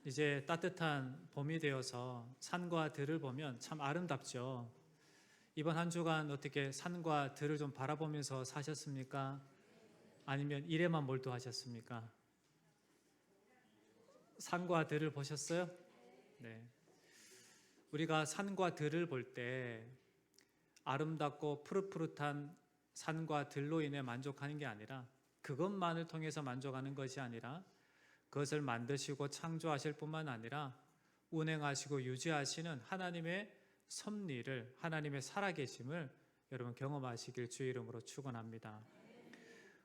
이제 따뜻한 봄이 되어서 산과 들을 보면 참 아름답죠. 이번 한 주간 어떻게 산과 들을 좀 바라보면서 사셨습니까? 아니면 일에만 몰두하셨습니까? 산과 들을 보셨어요? 네. 우리가 산과 들을 볼 때 아름답고 푸릇푸릇한 산과 들로 인해 만족하는 게 아니라, 그것만을 통해서 만족하는 것이 아니라, 그것을 만드시고 창조하실 뿐만 아니라 운행하시고 유지하시는 하나님의 섭리를, 하나님의 살아계심을 여러분 경험하시길 주의 이름으로 축원합니다.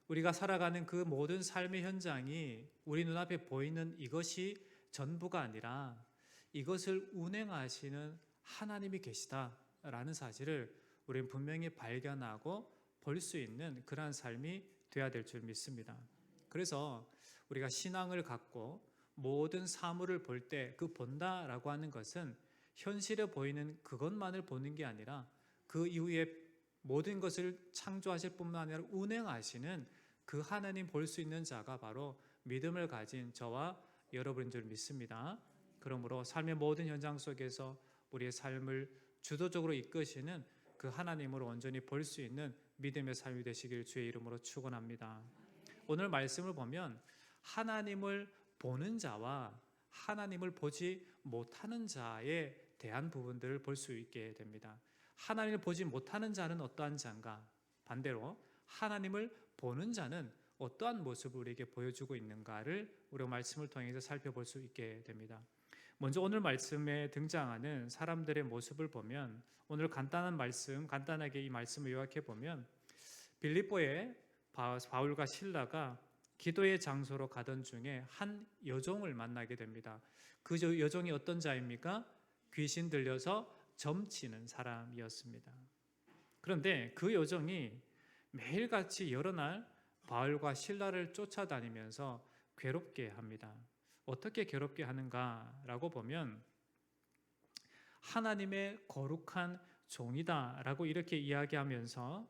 우리가 살아가는 그 모든 삶의 현장이 우리 눈앞에 보이는 이것이 전부가 아니라, 이것을 운행하시는 하나님이 계시다라는 사실을 우리는 분명히 발견하고 볼 수 있는 그러한 삶이 되어야 될 줄 믿습니다. 그래서 우리가 신앙을 갖고 모든 사물을 볼 때 그 본다라고 하는 것은 현실에 보이는 그것만을 보는 게 아니라, 그 이후에 모든 것을 창조하실 뿐만 아니라 운행하시는 그 하나님 볼 수 있는 자가 바로 믿음을 가진 저와 여러분인 줄 믿습니다. 그러므로 삶의 모든 현장 속에서 우리의 삶을 주도적으로 이끄시는 그 하나님을 온전히 볼 수 있는 믿음의 삶이 되시길 주의 이름으로 축원합니다. 오늘 말씀을 보면 하나님을 보는 자와 하나님을 보지 못하는 자에 대한 부분들을 볼 수 있게 됩니다. 하나님을 보지 못하는 자는 어떠한 자인가? 반대로 하나님을 보는 자는 어떠한 모습을 우리에게 보여주고 있는가를 우리가 말씀을 통해서 살펴볼 수 있게 됩니다. 먼저 오늘 말씀에 등장하는 사람들의 모습을 보면, 오늘 간단한 말씀, 간단하게 이 말씀을 요약해 보면, 빌립보에 바울과 실라가 기도의 장소로 가던 중에 한 여종을 만나게 됩니다. 그 여종이 어떤 자입니까? 귀신 들려서 점치는 사람이었습니다. 그런데 그 여종이 매일같이 여러 날 바울과 실라를 쫓아다니면서 괴롭게 합니다. 어떻게 괴롭게 하는가라고 보면, 하나님의 거룩한 종이다라고 이렇게 이야기하면서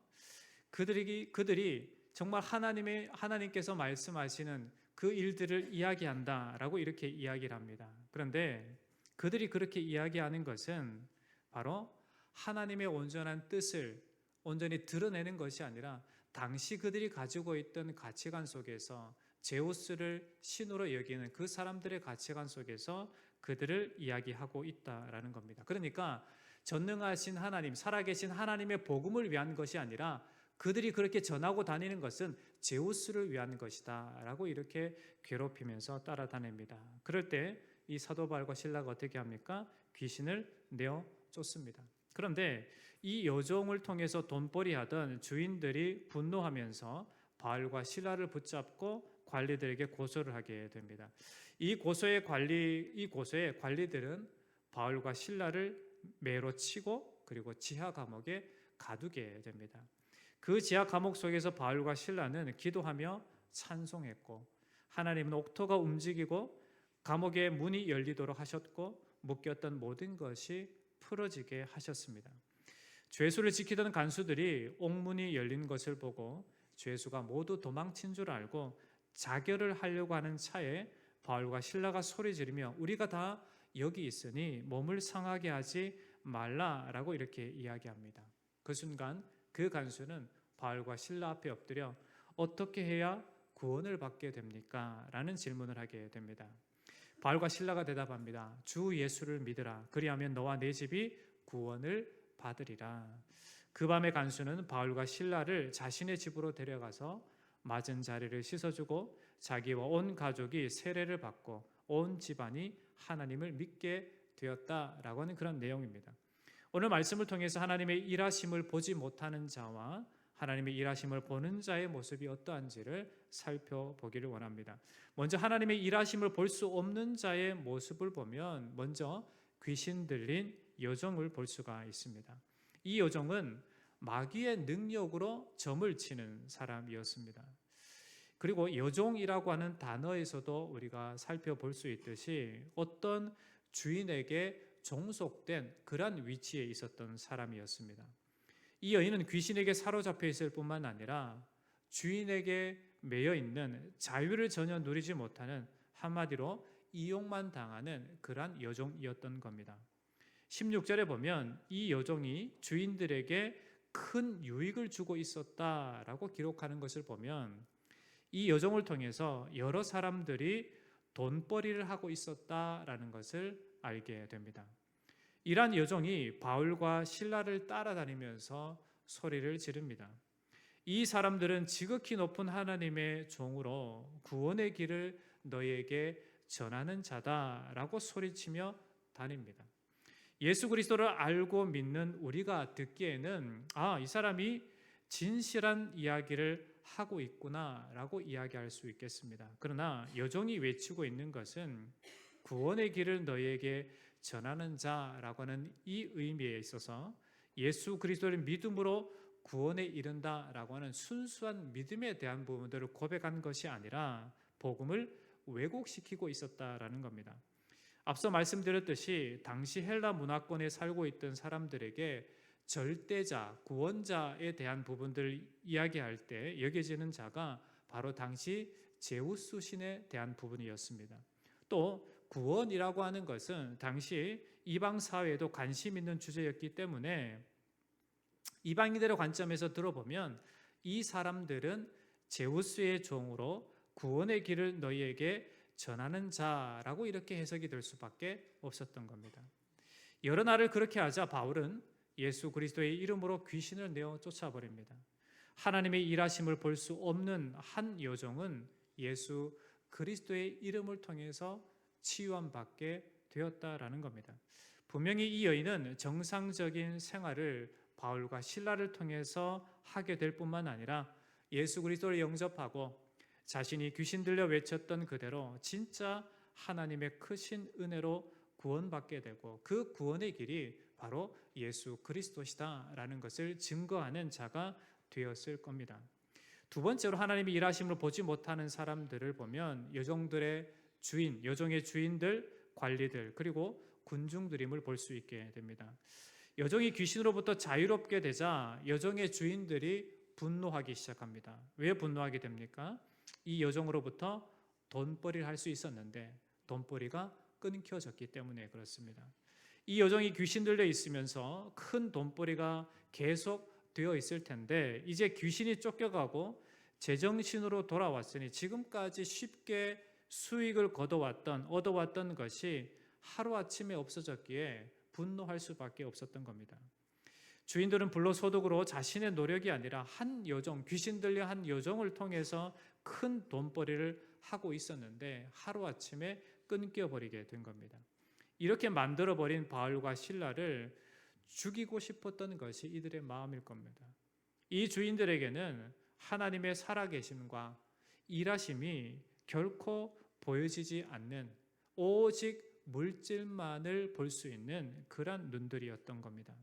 그들이 정말 하나님께서 말씀하시는 그 일들을 이야기한다라고 이렇게 이야기를 합니다. 그런데 그들이 그렇게 이야기하는 것은 바로 하나님의 온전한 뜻을 온전히 드러내는 것이 아니라, 당시 그들이 가지고 있던 가치관 속에서, 제우스를 신으로 여기는 그 사람들의 가치관 속에서 그들을 이야기하고 있다라는 겁니다. 그러니까 전능하신 하나님, 살아계신 하나님의 복음을 위한 것이 아니라, 그들이 그렇게 전하고 다니는 것은 제우스를 위한 것이다 라고 이렇게 괴롭히면서 따라다닙니다. 그럴 때 이 사도 바울과 실라가 어떻게 합니까? 귀신을 내어 쫓습니다. 그런데 이 여종을 통해서 돈벌이 하던 주인들이 분노하면서 바울과 실라를 붙잡고 관리들에게 고소를 하게 됩니다. 이 고소의 관리들은 바울과 실라를 매로 치고 그리고 지하 감옥에 가두게 됩니다. 그 지하 감옥 속에서 바울과 실라는 기도하며 찬송했고, 하나님은 옥토가 움직이고 감옥의 문이 열리도록 하셨고, 묶였던 모든 것이 풀어지게 하셨습니다. 죄수를 지키던 간수들이 옥문이 열린 것을 보고 죄수가 모두 도망친 줄 알고 자결을 하려고 하는 차에 바울과 실라가 소리 지르며 우리가 다 여기 있으니 몸을 상하게 하지 말라라고 이렇게 이야기합니다. 그 순간 그 간수는 바울과 실라 앞에 엎드려 어떻게 해야 구원을 받게 됩니까? 라는 질문을 하게 됩니다. 바울과 실라가 대답합니다. 주 예수를 믿으라. 그리하면 너와 내 집이 구원을 받으리라. 그 밤에 간수는 바울과 실라를 자신의 집으로 데려가서 맞은 자리를 씻어주고 자기와 온 가족이 세례를 받고 온 집안이 하나님을 믿게 되었다라고 하는 그런 내용입니다. 오늘 말씀을 통해서 하나님의 일하심을 보지 못하는 자와 하나님의 일하심을 보는 자의 모습이 어떠한지를 살펴보기를 원합니다. 먼저 하나님의 일하심을 볼 수 없는 자의 모습을 보면, 먼저 귀신 들린 여종을 볼 수가 있습니다. 이 여종은 마귀의 능력으로 점을 치는 사람이었습니다. 그리고 여종이라고 하는 단어에서도 우리가 살펴볼 수 있듯이 어떤 주인에게 종속된 그러한 위치에 있었던 사람이었습니다. 이 여인은 귀신에게 사로잡혀 있을 뿐만 아니라 주인에게 매여 있는 자유를 전혀 누리지 못하는, 한마디로 이용만 당하는 그러한 여종이었던 겁니다. 16절에 보면 이 여종이 주인들에게 큰 유익을 주고 있었다라고 기록하는 것을 보면 이 여종을 통해서 여러 사람들이 돈벌이를 하고 있었다라는 것을 알게 됩니다. 이러한 여종이 바울과 실라를 따라다니면서 소리를 지릅니다. 이 사람들은 지극히 높은 하나님의 종으로 구원의 길을 너희에게 전하는 자다라고 소리치며 다닙니다. 예수 그리스도를 알고 믿는 우리가 듣기에는 이 사람이 진실한 이야기를 하고 있구나라고 이야기할 수 있겠습니다. 그러나 여종이 외치고 있는 것은 구원의 길을 너희에게 전하는 자라고 하는 이 의미에 있어서 예수 그리스도를 믿음으로 구원에 이른다라고 하는 순수한 믿음에 대한 부분들을 고백한 것이 아니라 복음을 왜곡시키고 있었다라는 겁니다. 앞서 말씀드렸듯이 당시 헬라 문화권에 살고 있던 사람들에게 절대자, 구원자에 대한 부분들을 이야기할 때 여겨지는 자가 바로 당시 제우스 신에 대한 부분이었습니다. 또 구원이라고 하는 것은 당시 이방 사회에도 관심 있는 주제였기 때문에 이방인들의 관점에서 들어보면 이 사람들은 제우스의 종으로 구원의 길을 너희에게 전하는 자라고 이렇게 해석이 될 수밖에 없었던 겁니다. 여러 날을 그렇게 하자 바울은 예수 그리스도의 이름으로 귀신을 내어 쫓아버립니다. 하나님의 일하심을 볼 수 없는 한 여종은 예수 그리스도의 이름을 통해서 치유함받게 되었다라는 겁니다. 분명히 이 여인은 정상적인 생활을 바울과 실라를 통해서 하게 될 뿐만 아니라 예수 그리스도를 영접하고 자신이 귀신 들려 외쳤던 그대로 진짜 하나님의 크신 은혜로 구원받게 되고 그 구원의 길이 바로 예수 그리스도시다라는 것을 증거하는 자가 되었을 겁니다. 두 번째로 하나님의 일하심을 보지 못하는 사람들을 보면 여종들의 주인, 여종의 주인들, 관리들 그리고 군중들임을 볼 수 있게 됩니다. 여종이 귀신으로부터 자유롭게 되자 여종의 주인들이 분노하기 시작합니다. 왜 분노하게 됩니까? 이 여종으로부터 돈벌이를 할 수 있었는데 돈벌이가 끊겨졌기 때문에 그렇습니다. 이 여종이 귀신 들려 있으면서 큰 돈벌이가 계속 되어 있을 텐데 이제 귀신이 쫓겨가고 제정신으로 돌아왔으니 지금까지 쉽게 수익을 얻어왔던 것이 하루아침에 없어졌기에 분노할 수밖에 없었던 겁니다. 주인들은 불로소득으로 자신의 노력이 아니라 한 여종, 귀신 들려 한 여종을 통해서 큰 돈벌이를 하고 있었는데 하루아침에 끊겨버리게 된 겁니다. 이렇게 만들어버린 바울과 실라를 죽이고 싶었던 것이 이들의 마음일 겁니다. 이 주인들에게는 하나님의 살아계심과 일하심이 결코 보여지지 않는 오직 물질만을 볼 수 있는 그런 눈들이었던 겁니다.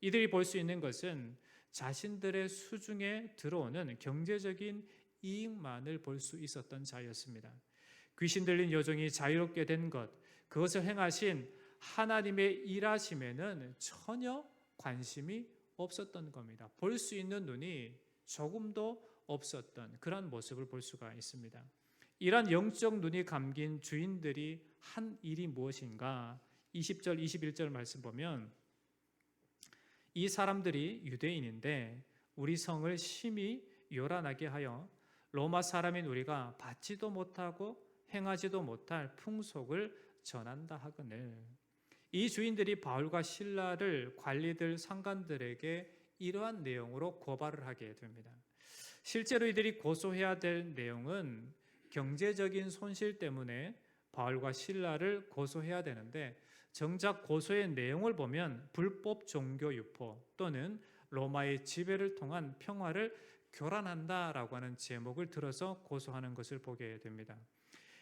이들이 볼 수 있는 것은 자신들의 수중에 들어오는 경제적인 이익만을 볼 수 있었던 자였습니다. 귀신 들린 여종이 자유롭게 된 것, 그것을 행하신 하나님의 일하심에는 전혀 관심이 없었던 겁니다. 볼 수 있는 눈이 조금도 없었던 그런 모습을 볼 수가 있습니다. 이러한 영적 눈이 감긴 주인들이 한 일이 무엇인가? 20절, 21절 말씀 보면 이 사람들이 유대인인데 우리 성을 심히 요란하게 하여 로마 사람인 우리가 받지도 못하고 행하지도 못할 풍속을 전한다 하거늘. 이 주인들이 바울과 실라를 관리들 상관들에게 이러한 내용으로 고발을 하게 됩니다. 실제로 이들이 고소해야 될 내용은 경제적인 손실 때문에 바울과 실라를 고소해야 되는데 정작 고소의 내용을 보면 불법 종교 유포 또는 로마의 지배를 통한 평화를 교란한다라고 하는 제목을 들어서 고소하는 것을 보게 됩니다.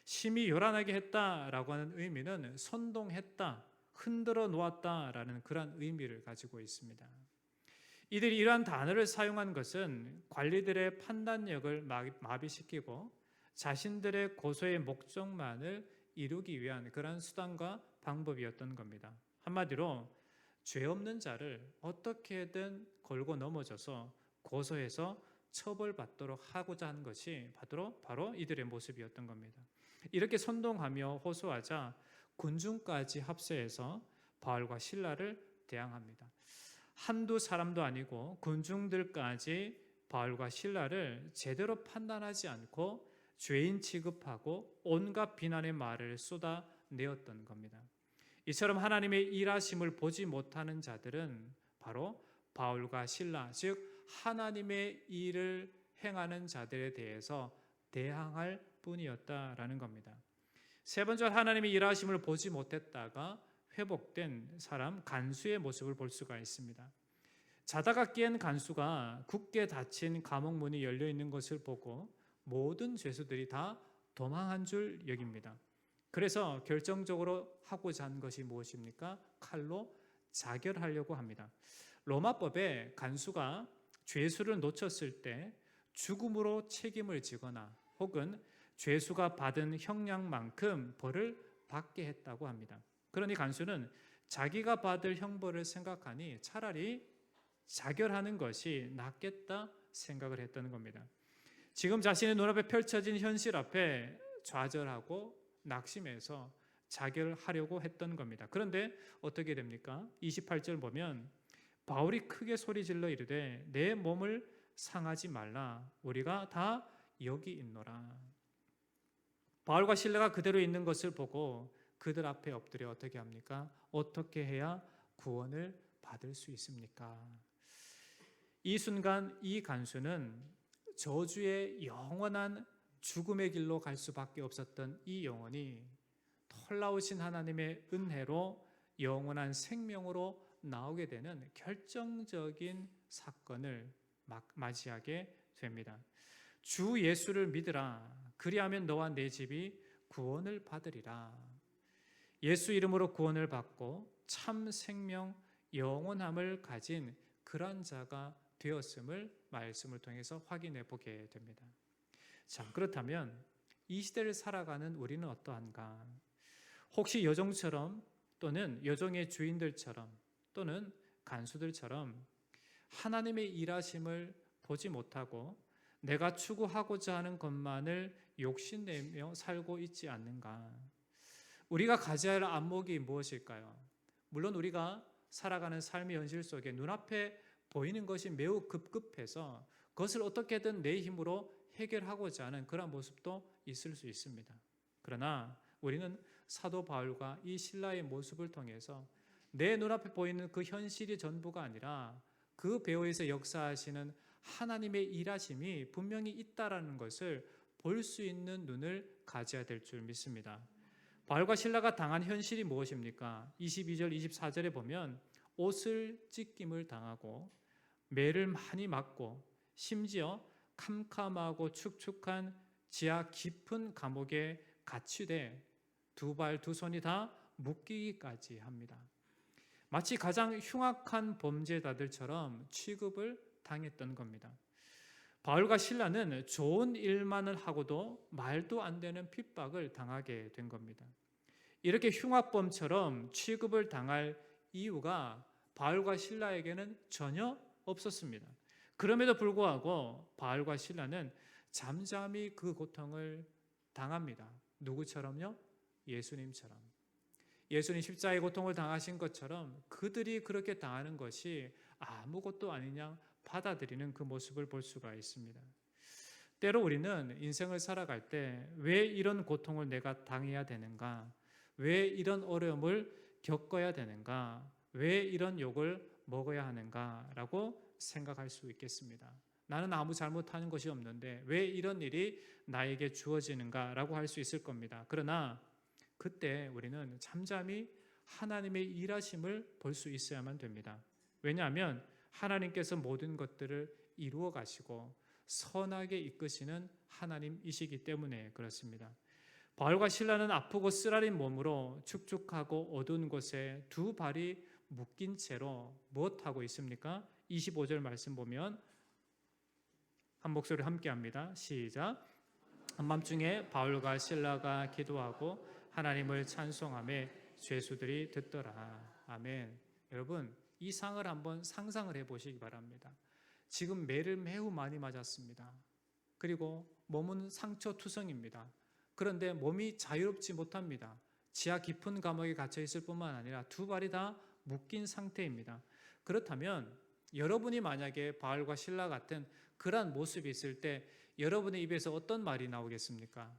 심히 요란하게 했다라고 하는 의미는 선동했다, 흔들어 놓았다라는 그런 의미를 가지고 있습니다. 이들이 이러한 단어를 사용한 것은 관리들의 판단력을 마비시키고 자신들의 고소의 목적만을 이루기 위한 그런 수단과 방법이었던 겁니다. 한마디로 죄 없는 자를 어떻게든 걸고 넘어져서 고소해서 처벌받도록 하고자 한 것이 바로 이들의 모습이었던 겁니다. 이렇게 선동하며 호소하자 군중까지 합세해서 바울과 실라를 대항합니다. 한두 사람도 아니고 군중들까지 바울과 실라를 제대로 판단하지 않고 죄인 취급하고 온갖 비난의 말을 쏟아내었던 겁니다. 이처럼 하나님의 일하심을 보지 못하는 자들은 바로 바울과 실라, 즉 하나님의 일을 행하는 자들에 대해서 대항할 뿐이었다라는 겁니다. 세 번째, 하나님의 일하심을 보지 못했다가 회복된 사람 간수의 모습을 볼 수가 있습니다. 자다가 깬 간수가 굳게 닫힌 감옥 문이 열려 있는 것을 보고 모든 죄수들이 다 도망한 줄 여깁니다. 그래서 결정적으로 하고자 한 것이 무엇입니까? 칼로 자결하려고 합니다. 로마법에 간수가 죄수를 놓쳤을 때 죽음으로 책임을 지거나 혹은 죄수가 받은 형량만큼 벌을 받게 했다고 합니다. 그러니 간수는 자기가 받을 형벌을 생각하니 차라리 자결하는 것이 낫겠다 생각을 했다는 겁니다. 지금 자신의 눈앞에 펼쳐진 현실 앞에 좌절하고 낙심해서 자결하려고 했던 겁니다. 그런데 어떻게 됩니까? 28절 보면 바울이 크게 소리질러 이르되 내 몸을 상하지 말라 우리가 다 여기 있노라. 바울과 실라가 그대로 있는 것을 보고 그들 앞에 엎드려 어떻게 합니까? 어떻게 해야 구원을 받을 수 있습니까? 이 순간 이 간수는 저주의 영원한 죽음의 길로 갈 수밖에 없었던 이 영혼이 놀라우신 하나님의 은혜로 영원한 생명으로 나오게 되는 결정적인 사건을 맞이하게 됩니다. 주 예수를 믿으라. 그리하면 너와 내 집이 구원을 받으리라. 예수 이름으로 구원을 받고 참 생명 영원함을 가진 그런 자가 되었음을 말씀을 통해서 확인해 보게 됩니다. 자, 그렇다면 이 시대를 살아가는 우리는 어떠한가? 혹시 여종처럼 또는 여종의 주인들처럼 또는 간수들처럼 하나님의 일하심을 보지 못하고 내가 추구하고자 하는 것만을 욕심내며 살고 있지 않는가? 우리가 가져야 할 안목이 무엇일까요? 물론 우리가 살아가는 삶의 현실 속에 눈앞에 보이는 것이 매우 급급해서 그것을 어떻게든 내 힘으로 해결하고자 하는 그런 모습도 있을 수 있습니다. 그러나 우리는 사도 바울과 이 실라의 모습을 통해서 내 눈앞에 보이는 그 현실이 전부가 아니라 그 배후에서 역사하시는 하나님의 일하심이 분명히 있다라는 것을 볼 수 있는 눈을 가져야 될 줄 믿습니다. 바울과 실라가 당한 현실이 무엇입니까? 22절, 24절에 보면 옷을 찢김을 당하고 매를 많이 맞고 심지어 캄캄하고 축축한 지하 깊은 감옥에 갇히되 두 발 두 손이 다 묶이기까지 합니다. 마치 가장 흉악한 범죄자들처럼 취급을 당했던 겁니다. 바울과 실라는 좋은 일만을 하고도 말도 안 되는 핍박을 당하게 된 겁니다. 이렇게 흉악범처럼 취급을 당할 이유가 바울과 실라에게는 전혀 없었습니다. 그럼에도 불구하고 바울과 실라는 잠잠히 그 고통을 당합니다. 누구처럼요? 예수님처럼. 예수님 십자가의 고통을 당하신 것처럼 그들이 그렇게 당하는 것이 아무것도 아니냐 받아들이는 그 모습을 볼 수가 있습니다. 때로 우리는 인생을 살아갈 때 왜 이런 고통을 내가 당해야 되는가? 왜 이런 어려움을 겪어야 되는가? 왜 이런 욕을 먹어야 하는가라고 생각할 수 있겠습니다. 나는 아무 잘못하는 것이 없는데 왜 이런 일이 나에게 주어지는가라고 할 수 있을 겁니다. 그러나 그때 우리는 잠잠히 하나님의 일하심을 볼 수 있어야만 됩니다. 왜냐하면 하나님께서 모든 것들을 이루어 가시고 선하게 이끄시는 하나님이시기 때문에 그렇습니다. 바울과 실라는 아프고 쓰라린 몸으로 축축하고 어두운 곳에 두 발이 묶인 채로 무엇하고 있습니까? 25절 말씀 보면 한 목소리 함께 합니다. 시작. 한밤중에 바울과 실라가 기도하고 하나님을 찬송하며 죄수들이 듣더라. 아멘. 여러분, 이 상을 한번 상상을 해보시기 바랍니다. 지금 매를 매우 많이 맞았습니다. 그리고 몸은 상처투성입니다. 그런데 몸이 자유롭지 못합니다. 지하 깊은 감옥에 갇혀 있을 뿐만 아니라 두 발이 다 묶인 상태입니다. 그렇다면 여러분이 만약에 바울과 실라 같은 그러한 모습이 있을 때 여러분의 입에서 어떤 말이 나오겠습니까?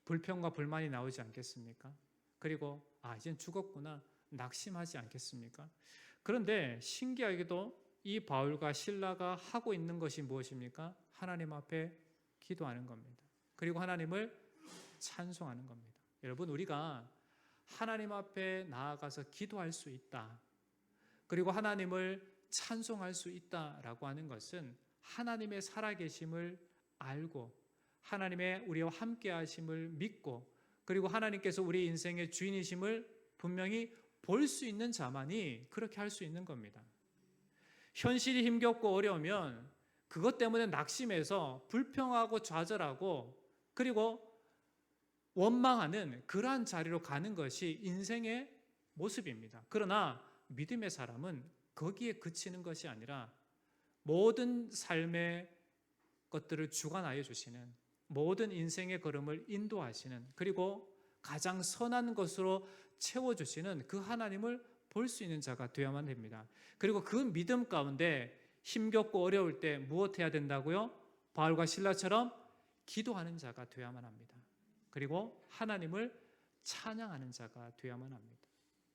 불평과 불만이 나오지 않겠습니까? 그리고 이젠 죽었구나 낙심하지 않겠습니까? 그런데 신기하게도 이 바울과 실라가 하고 있는 것이 무엇입니까? 하나님 앞에 기도하는 겁니다. 그리고 하나님을 찬송하는 겁니다. 여러분, 우리가 하나님 앞에 나아가서 기도할 수 있다, 그리고 하나님을 찬송할 수 있다라고 하는 것은 하나님의 살아계심을 알고 하나님의 우리와 함께 하심을 믿고, 그리고 하나님께서 우리 인생의 주인이심을 분명히 볼 수 있는 자만이 그렇게 할 수 있는 겁니다. 현실이 힘겹고 어려우면 그것 때문에 낙심해서 불평하고 좌절하고 그리고 원망하는 그러한 자리로 가는 것이 인생의 모습입니다. 그러나 믿음의 사람은 거기에 그치는 것이 아니라 모든 삶의 것들을 주관하여 주시는, 모든 인생의 걸음을 인도하시는, 그리고 가장 선한 것으로 채워주시는 그 하나님을 볼 수 있는 자가 되어야만 됩니다. 그리고 그 믿음 가운데 힘겹고 어려울 때 무엇 해야 된다고요? 바울과 실라처럼 기도하는 자가 되어야만 합니다. 그리고 하나님을 찬양하는 자가 되어야만 합니다.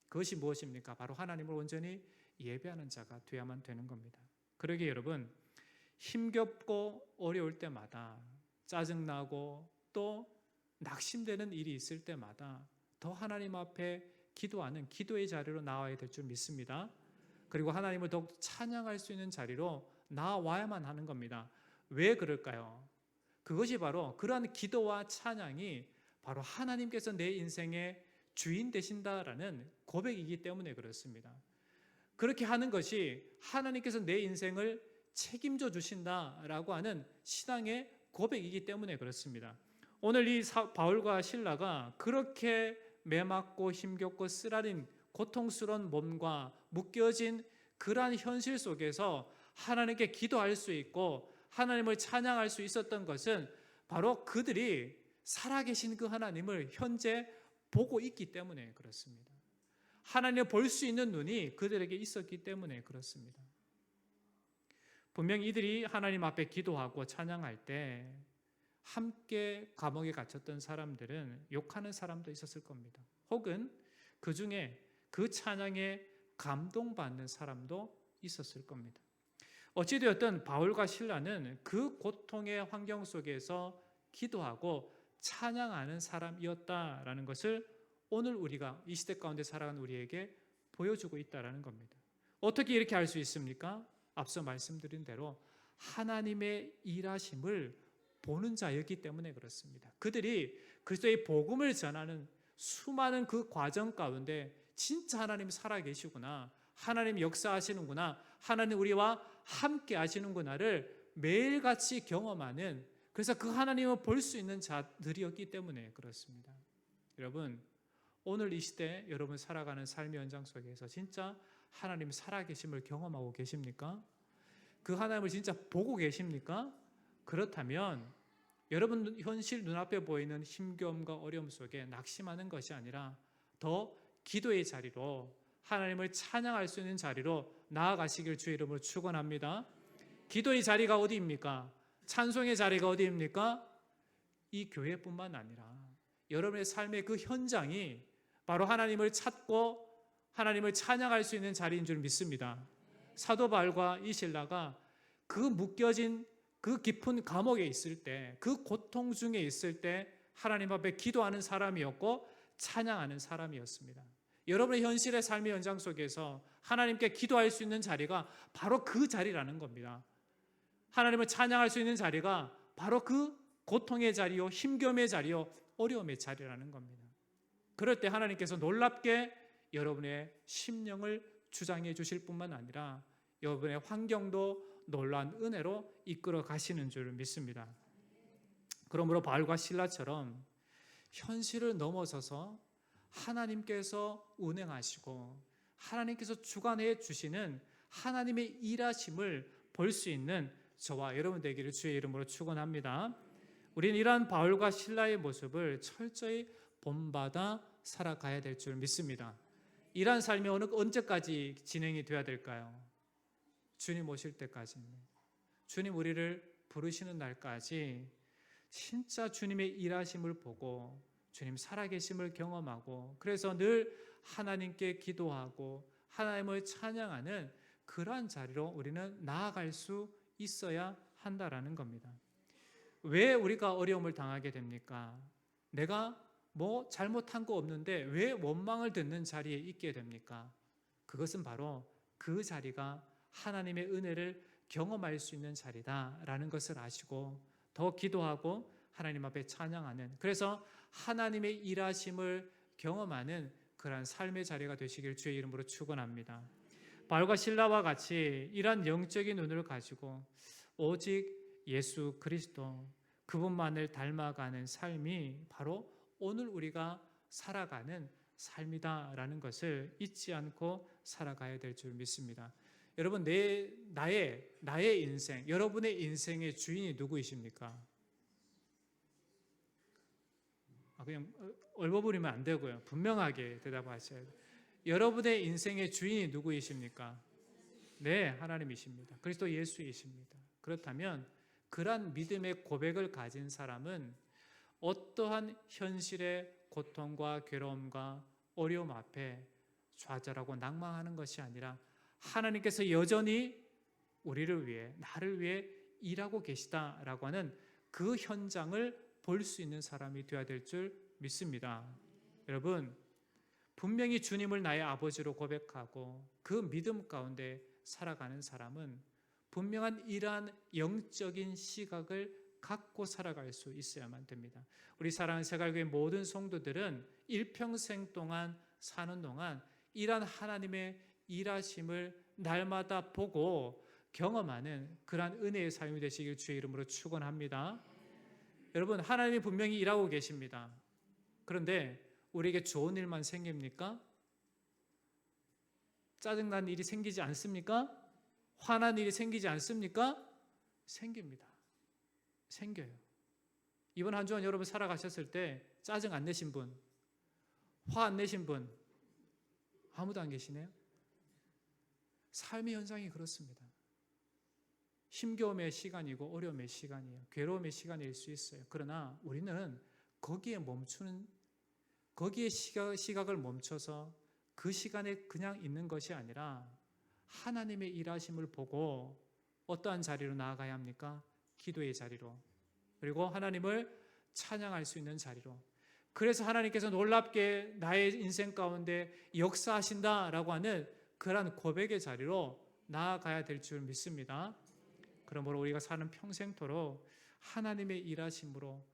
그것이 무엇입니까? 바로 하나님을 온전히 예배하는 자가 되어야만 되는 겁니다. 그러기에 여러분, 힘겹고 어려울 때마다, 짜증나고 또 낙심되는 일이 있을 때마다 더 하나님 앞에 기도하는 기도의 자리로 나와야 될 줄 믿습니다. 그리고 하나님을 더욱 찬양할 수 있는 자리로 나와야만 하는 겁니다. 왜 그럴까요? 그것이 바로 그러한 기도와 찬양이 바로 하나님께서 내 인생의 주인 되신다라는 고백이기 때문에 그렇습니다. 그렇게 하는 것이 하나님께서 내 인생을 책임져 주신다라고 하는 신앙의 고백이기 때문에 그렇습니다. 오늘 이 바울과 실라가 그렇게 매맞고 힘겹고 쓰라린 고통스러운 몸과 묶여진 그러한 현실 속에서 하나님께 기도할 수 있고 하나님을 찬양할 수 있었던 것은 바로 그들이 살아계신 그 하나님을 현재 보고 있기 때문에 그렇습니다. 하나님을 볼 수 있는 눈이 그들에게 있었기 때문에 그렇습니다. 분명히 이들이 하나님 앞에 기도하고 찬양할 때 함께 감옥에 갇혔던 사람들은 욕하는 사람도 있었을 겁니다. 혹은 그 중에 그 찬양에 감동받는 사람도 있었을 겁니다. 어찌되었든 바울과 실라는 그 고통의 환경 속에서 기도하고 찬양하는 사람이었다라는 것을 오늘 우리가 이 시대 가운데 살아가는 우리에게 보여주고 있다라는 겁니다. 어떻게 이렇게 할 수 있습니까? 앞서 말씀드린 대로 하나님의 일하심을 보는 자였기 때문에 그렇습니다. 그들이 그리스도의 복음을 전하는 수많은 그 과정 가운데 진짜 하나님 살아계시구나, 하나님 역사하시는구나, 하나님 우리와 함께 하시는구나를 매일같이 경험하는, 그래서 그 하나님을 볼 수 있는 자들이었기 때문에 그렇습니다. 여러분, 오늘 이 시대 여러분 살아가는 삶의 현장 속에서 진짜 하나님 살아계심을 경험하고 계십니까? 그 하나님을 진짜 보고 계십니까? 그렇다면 여러분 현실 눈앞에 보이는 힘겨움과 어려움 속에 낙심하는 것이 아니라 더 기도의 자리로 하나님을 찬양할 수 있는 자리로 나아가시길 주의 이름으로 축원합니다. 기도의 자리가 어디입니까? 찬송의 자리가 어디입니까? 이 교회뿐만 아니라 여러분의 삶의 그 현장이 바로 하나님을 찾고 하나님을 찬양할 수 있는 자리인 줄 믿습니다. 사도 바울과 이 실라가 그 묶여진 그 깊은 감옥에 있을 때, 그 고통 중에 있을 때 하나님 앞에 기도하는 사람이었고 찬양하는 사람이었습니다. 여러분의 현실의 삶의 현장 속에서 하나님께 기도할 수 있는 자리가 바로 그 자리라는 겁니다. 하나님을 찬양할 수 있는 자리가 바로 그 고통의 자리요, 힘겨움의 자리요, 어려움의 자리라는 겁니다. 그럴 때 하나님께서 놀랍게 여러분의 심령을 주장해 주실 뿐만 아니라 여러분의 환경도 놀라운 은혜로 이끌어 가시는 줄 믿습니다. 그러므로 바울과 실라처럼 현실을 넘어서서 하나님께서 운행하시고 하나님께서 주관해 주시는 하나님의 일하심을 볼 수 있는 저와 여러분 되기를 주의 이름으로 축원합니다. 우리는 이러한 바울과 실라의 모습을 철저히 본받아 살아가야 될 줄 믿습니다. 이러한 삶이 언제까지 진행이 돼야 될까요? 주님 오실 때까지입니다. 주님 우리를 부르시는 날까지 진짜 주님의 일하심을 보고 주님 살아계심을 경험하고, 그래서 늘 하나님께 기도하고 하나님을 찬양하는 그러한 자리로 우리는 나아갈 수 있어야 한다라는 겁니다. 왜 우리가 어려움을 당하게 됩니까? 내가 뭐 잘못한 거 없는데 왜 원망을 듣는 자리에 있게 됩니까? 그것은 바로 그 자리가 하나님의 은혜를 경험할 수 있는 자리다라는 것을 아시고 더 기도하고 하나님 앞에 찬양하는, 그래서 하나님의 일하심을 경험하는 그러한 삶의 자리가 되시길 주의 이름으로 축원합니다. 바울과 실라와 같이 이러한 영적인 눈을 가지고 오직 예수 그리스도 그분만을 닮아가는 삶이 바로 오늘 우리가 살아가는 삶이다라는 것을 잊지 않고 살아가야 될 줄 믿습니다. 여러분, 나의 인생, 여러분의 인생의 주인이 누구이십니까? 그냥 얼버무리면 안 되고요. 분명하게 대답하셔야 돼요. 여러분의 인생의 주인이 누구이십니까? 네, 하나님이십니다. 그리스도 예수이십니다. 그렇다면 그러한 믿음의 고백을 가진 사람은 어떠한 현실의 고통과 괴로움과 어려움 앞에 좌절하고 낭망하는 것이 아니라 하나님께서 여전히 우리를 위해, 나를 위해 일하고 계시다라고 하는 그 현장을 볼 수 있는 사람이 되어야 될 줄 믿습니다. 여러분, 분명히 주님을 나의 아버지로 고백하고 그 믿음 가운데 살아가는 사람은 분명한 이러한 영적인 시각을 갖고 살아갈 수 있어야만 됩니다. 우리 사랑하는 새갈교회 모든 성도들은 일평생 동안 사는 동안 이러한 하나님의 일하심을 날마다 보고 경험하는 그러한 은혜의 삶이 되시길 주의 이름으로 축원합니다. 여러분, 하나님이 분명히 일하고 계십니다. 그런데 우리에게 좋은 일만 생깁니까? 짜증난 일이 생기지 않습니까? 화난 일이 생기지 않습니까? 생깁니다. 생겨요. 이번 한 주간 여러분 살아가셨을 때 짜증 안 내신 분, 화 안 내신 분 아무도 안 계시네요. 삶의 현상이 그렇습니다. 힘겨움의 시간이고 어려움의 시간이에요. 괴로움의 시간일 수 있어요. 그러나 우리는 거기에 시각을 멈춰서 그 시간에 그냥 있는 것이 아니라 하나님의 일하심을 보고 어떠한 자리로 나아가야 합니까? 기도의 자리로, 그리고 하나님을 찬양할 수 있는 자리로. 그래서 하나님께서 놀랍게 나의 인생 가운데 역사하신다라고 하는 그러한 고백의 자리로 나아가야 될 줄 믿습니다. 그러므로 우리가 사는 평생토록 하나님의 일하심으로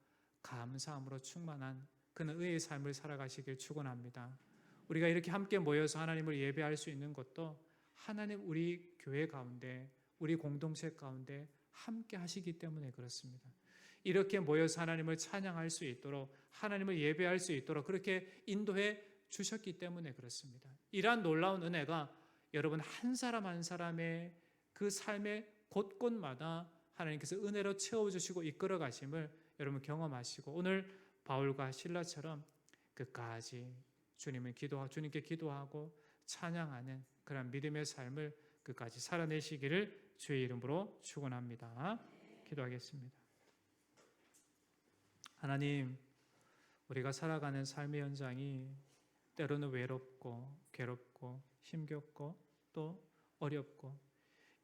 감사함으로 충만한 그는 의의 삶을 살아가시길 축원합니다. 우리가 이렇게 함께 모여서 하나님을 예배할 수 있는 것도 하나님 우리 교회 가운데, 우리 공동체 가운데 함께 하시기 때문에 그렇습니다. 이렇게 모여서 하나님을 찬양할 수 있도록, 하나님을 예배할 수 있도록 그렇게 인도해 주셨기 때문에 그렇습니다. 이러한 놀라운 은혜가 여러분 한 사람 한 사람의 그 삶의 곳곳마다 하나님께서 은혜로 채워주시고 이끌어 가심을 여러분 경험하시고, 오늘 바울과 실라처럼 끝까지 주님께 기도하고 찬양하는 그런 믿음의 삶을 끝까지 살아내시기를 주의 이름으로 축원합니다. 기도하겠습니다. 하나님, 우리가 살아가는 삶의 현장이 때로는 외롭고 괴롭고 힘겹고 또 어렵고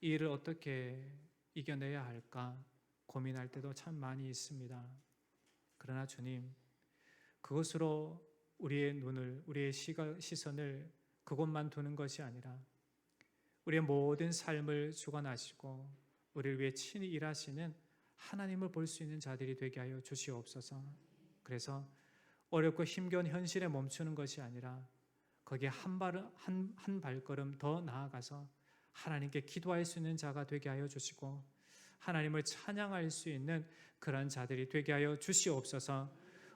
이 일을 어떻게 이겨내야 할까 고민할 때도 참 많이 있습니다. 그러나 주님, 그것으로 우리의 눈을, 우리의 시선을 그곳만 두는 것이 아니라 우리의 모든 삶을 주관하시고 우리를 위해 친히 일하시는 하나님을 볼 수 있는 자들이 되게 하여 주시옵소서. 그래서 어렵고 힘겨운 현실에 멈추는 것이 아니라 거기에 한 발걸음 더 나아가서 하나님께 기도할 수 있는 자가 되게 하여 주시고 하나님을 찬양할 수 있는 그런 자들이 되게 하여 주시옵소서.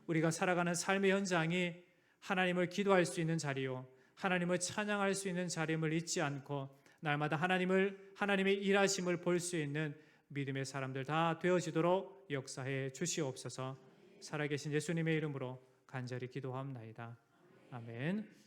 우리가 살아가는 삶의 현장이 하나님을 기도할 수 있는 자리요, 하나님을 찬양할 수 있는 자리임을 잊지 않고 날마다 하나님의 일하심을 볼 수 있는 믿음의 사람들 다 되어지도록 역사해 주시옵소서. 살아계신 예수님의 이름으로 간절히 기도하옵나이다. 아멘.